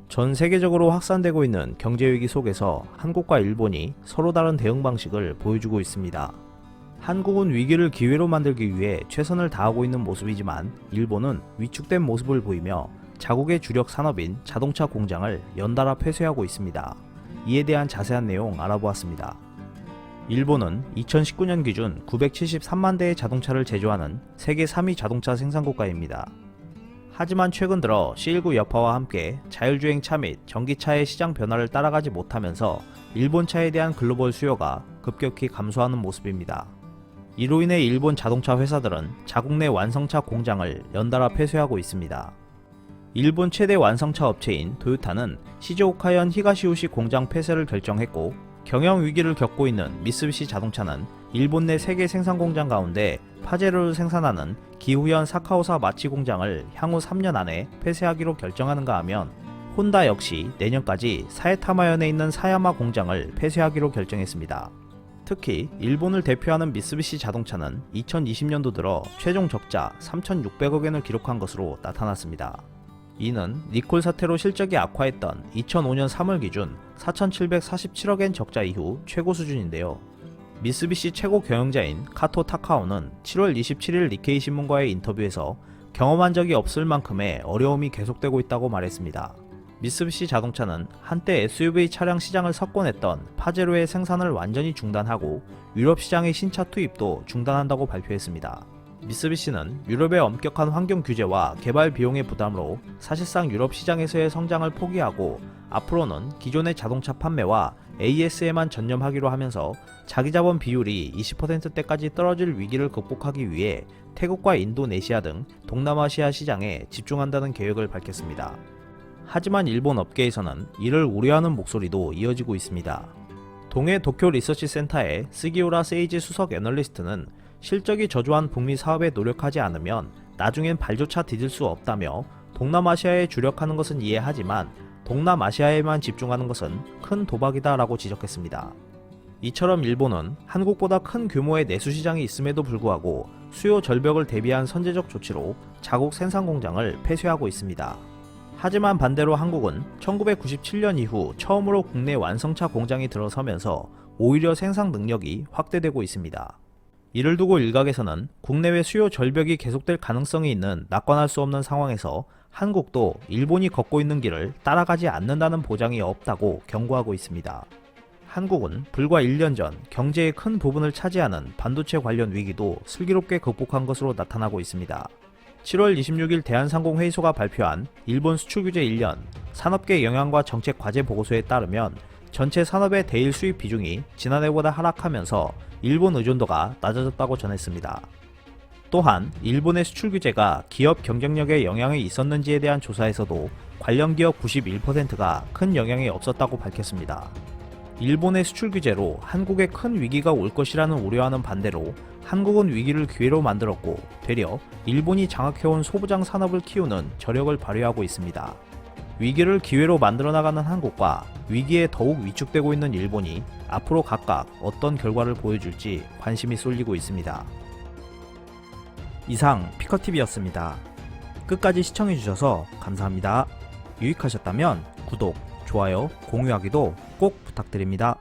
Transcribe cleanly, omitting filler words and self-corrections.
전 세계적으로 확산되고 있는 경제위기 속에서 한국과 일본이 서로 다른 대응 방식을 보여주고 있습니다. 한국은 위기를 기회로 만들기 위해 최선을 다하고 있는 모습이지만 일본은 위축된 모습을 보이며 자국의 주력 산업인 자동차 공장을 연달아 폐쇄하고 있습니다. 이에 대한 자세한 내용 알아보았습니다. 일본은 2019년 기준 973만 대의 자동차를 제조하는 세계 3위 자동차 생산국가입니다. 하지만 최근 들어 C19 여파와 함께 자율주행차 및 전기차의 시장 변화를 따라가지 못하면서 일본차에 대한 글로벌 수요가 급격히 감소하는 모습입니다. 이로 인해 일본 자동차 회사들은 자국 내 완성차 공장을 연달아 폐쇄하고 있습니다. 일본 최대 완성차 업체인 도요타는 시즈오카현 히가시오시 공장 폐쇄를 결정했고, 경영 위기를 겪고 있는 미쓰비시 자동차는 일본 내 3개 생산 공장 가운데 파제로를 생산하는 기후현 사카오사 마치 공장을 향후 3년 안에 폐쇄하기로 결정하는가 하면, 혼다 역시 내년까지 사에타마현에 있는 사야마 공장을 폐쇄하기로 결정했습니다. 특히 일본을 대표하는 미쓰비시 자동차는 2020년도 들어 최종 적자 3,600억엔을 기록한 것으로 나타났습니다. 이는 니콜 사태로 실적이 악화했던 2005년 3월 기준 4,747억엔 적자 이후 최고 수준인데요. 미쓰비시 최고 경영자인 카토 타카오는 7월 27일 니케이 신문과의 인터뷰에서 경험한 적이 없을 만큼의 어려움이 계속되고 있다고 말했습니다. 미쓰비시 자동차는 한때 SUV 차량 시장을 석권했던 파제로의 생산을 완전히 중단하고 유럽 시장의 신차 투입도 중단한다고 발표했습니다. 미쓰비시는 유럽의 엄격한 환경 규제와 개발 비용의 부담으로 사실상 유럽 시장에서의 성장을 포기하고 앞으로는 기존의 자동차 판매와 AS에만 전념하기로 하면서 자기 자본 비율이 20%대까지 떨어질 위기를 극복하기 위해 태국과 인도네시아 등 동남아시아 시장에 집중한다는 계획을 밝혔습니다. 하지만 일본 업계에서는 이를 우려하는 목소리도 이어지고 있습니다. 동해 도쿄 리서치 센터의 스기오라 세이지 수석 애널리스트는 실적이 저조한 북미 사업에 노력하지 않으면 나중엔 발조차 디딜 수 없다며, 동남아시아에 주력하는 것은 이해하지만 동남아시아에만 집중하는 것은 큰 도박이다 라고 지적했습니다. 이처럼 일본은 한국보다 큰 규모의 내수 시장이 있음에도 불구하고 수요 절벽을 대비한 선제적 조치로 자국 생산 공장을 폐쇄하고 있습니다. 하지만 반대로 한국은 1997년 이후 처음으로 국내 완성차 공장이 들어서면서 오히려 생산 능력이 확대되고 있습니다. 이를 두고 일각에서는 국내외 수요 절벽이 계속될 가능성이 있는 낙관할 수 없는 상황에서 한국도 일본이 걷고 있는 길을 따라가지 않는다는 보장이 없다고 경고하고 있습니다. 한국은 불과 1년 전 경제의 큰 부분을 차지하는 반도체 관련 위기도 슬기롭게 극복한 것으로 나타나고 있습니다. 7월 26일 대한상공회의소가 발표한 일본 수출규제 1년 산업계 영향과 정책 과제 보고서에 따르면 전체 산업의 대일 수입 비중이 지난해보다 하락하면서 일본 의존도가 낮아졌다고 전했습니다. 또한 일본의 수출 규제가 기업 경쟁력에 영향이 있었는지에 대한 조사에서도 관련 기업 91%가 큰 영향이 없었다고 밝혔습니다. 일본의 수출 규제로 한국에 큰 위기가 올 것이라는 우려와는 반대로 한국은 위기를 기회로 만들었고, 되려 일본이 장악해온 소부장 산업을 키우는 저력을 발휘하고 있습니다. 위기를 기회로 만들어 나가는 한국과 위기에 더욱 위축되고 있는 일본이 앞으로 각각 어떤 결과를 보여줄지 관심이 쏠리고 있습니다. 이상 피커TV였습니다. 끝까지 시청해주셔서 감사합니다. 유익하셨다면 구독, 좋아요, 공유하기도 꼭 부탁드립니다.